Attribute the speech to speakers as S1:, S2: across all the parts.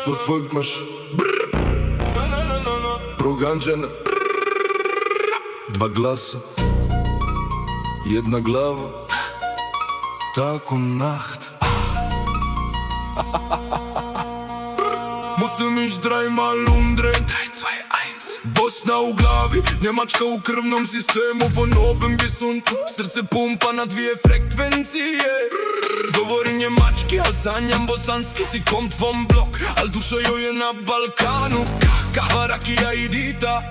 S1: su tvojkmaš proganđena. Dva glasa, jedna glava, tako nacht. Musste mich dreimal umdrehen. 3, 2, 1. Bosna u glavi, Njemačka u krvnom sistemu. Von oben bis unten, srce pumpa na dvije frekvencije. Govorim njemački, al sanjam bosanski. Si kommt vom blok, al duša joj je na Balkanu. Kahva, rakija i dita.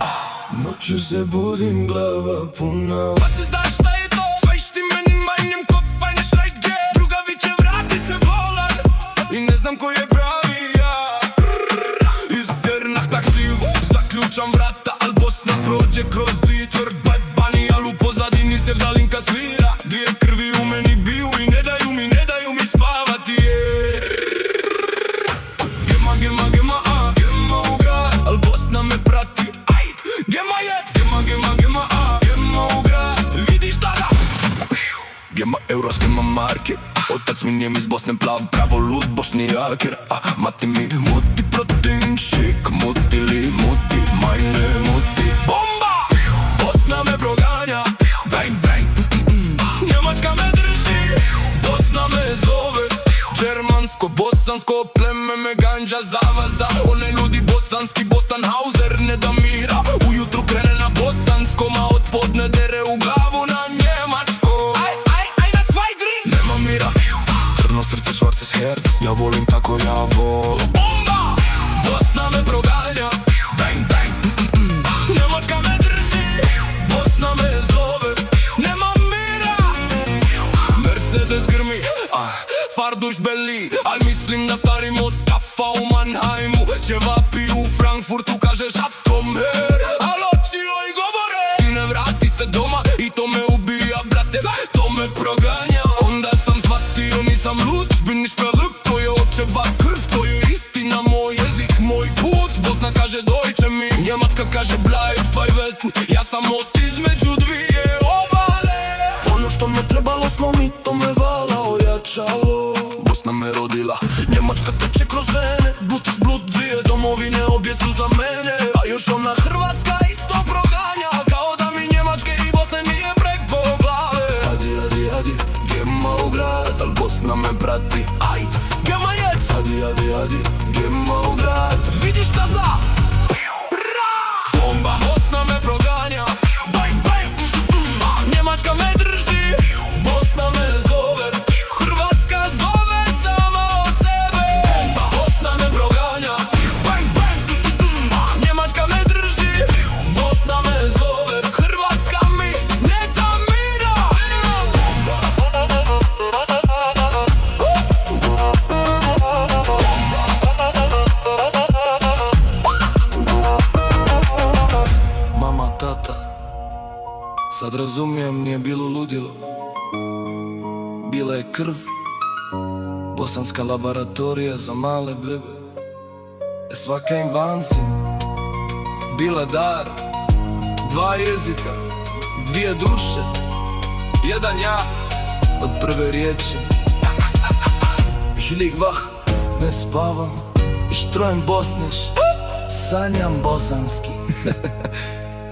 S1: Noću se budim, glava puna. Pa se znaš šta je to? Zwei Stimmen in meinem Kopf, eine schreit geh. Druga viče vrati se volan. I ne znam ko je pravi ja. Iz Zernach taktivu zaključam vrata, al Bosna prođe kroz zitvor. Bad Bunny, al u pozadini sevdalinka svira. Dvije krvi u meni biju i ne daju mi spavati. Gema, gema, gema, gema u grad, al Bosna me prati. Ajd, gema jec, gema, gema, gema, gema u grad. Vidiš da da Gema euro, gema marke. Otac mi njem iz Bosne plav, pravo lud bošnjaker. Mati mi muti protein shake, muti li muti, majne muti. Bomba! Bosna me proganja, bang bang. Njemačka me drži, Bosna me zove. Germansko, bosansko pleme me ganđa zavazda. One ljudi bosanski, Bostanhauser ne da mira. Ujutru krene na bosanskom, a od podne dere u glavu na njemačko. Aj na zwei drin. Nema mira, crno srce, schwarzes herz. Ja volim tako ja volim. Bomba! Bosna me proganja, bang bang. Njemačka me drži, Bosna me zove. Nema mira. Mercedes grmi, Farduš beli, al mislim na stari most. Kafa u Mannheimu, ćevapi u Frankfurtu. Kaže šackom her, al oči joj govore. Sine vrati se doma i to me ubija brate. To me proganja, onda sam shvatio nisam lud. Bin nicht verrückt, to je očeva krv. To je istina, moj jezik, moj put. Bosna kaže Deutsche mi, Njemačka kaže bleib zwei Welten. Ja sam most između dvije obale. Ono što me trebalo slomit, to me vala ojačalo. Bosna me rodila, Njemačka teče kroz vene. Blut iz blut, dvije domovine, obje su za mene. A još ona Hrvatska isto proganja, kao da mi Njemačke i Bosne nije preko glave. Adi, adi, adi, gema u grad, al Bosna me prati. Ajd, gema jec, adi, adi, adi, gema u grad. Vidiš šta za? Bomba! Bosna me proganja, bang, bang. Njemačka me drži, Bosna me zove. Hrvatska zove sama od sebe. Bomba! Bosna me proganja, bang, bang. Njemačka me drži, Bosna me zove. Hrvatska mi ne da mira. Mama, tata, sad razumijem, nije bilo ludilo. Bila je krv, bosanska laboratorija za male bebe. Svaka invancija bila dar, dva jezika, dvije duše, jedan ja od prve riječi. Ich lieg wach, ne spavam, ich träum bosnisch, sanjam bosanski.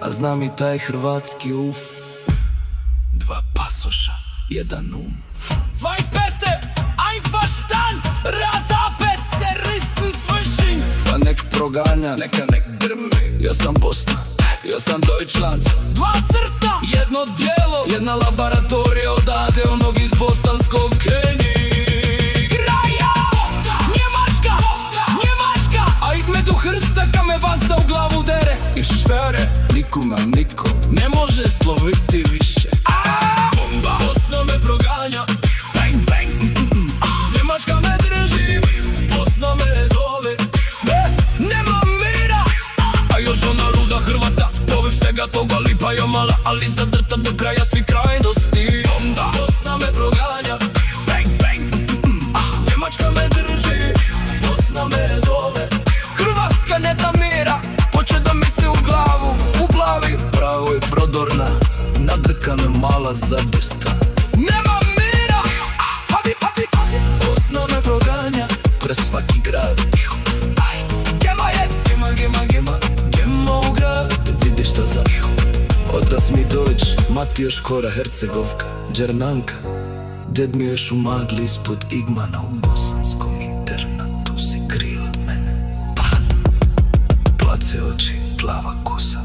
S1: A znam i taj hrvatski, uf. Dva pasoša, jedan Zwei Pässe, ein Verstand, razapet, zerrissen zwischen. Pa nek proganja, neka nek drmi. Ja sam Bosna, ja sam Deutschland. Dva srta, jedno djelo, jedna laboratorija odade onog iz bosanskog kraja. Njemačka, Njemačka, a ih me do hrsta ka me vazda u glavu dere. I švere, nikuma niko ne može sloviti više. Bomba! Bosna me proganja, bang bang. Njemačka me drži, Bosna me zove. Nema mira. A još ona luda Hrvata, povrh svega toga lipa je mala, ali zadrta do kraja svi krajnosti. Onda Bosna me proganja, bang bang. Njemačka me drži, Bosna me zove. Hrvatska ne da mira, hoće da mi se u glavu uplavi. Pravo je prodorna, nadrkana mala zadrta. Nema mira. Hadi, hadi, hadi. Bosna me proganja, pre svaki grad. mati još kora Hercegovka, Đernanka. Ded mi još u magli ispod Igmana u bosanskom internatu si krio od mene. Place oči, plava kosa,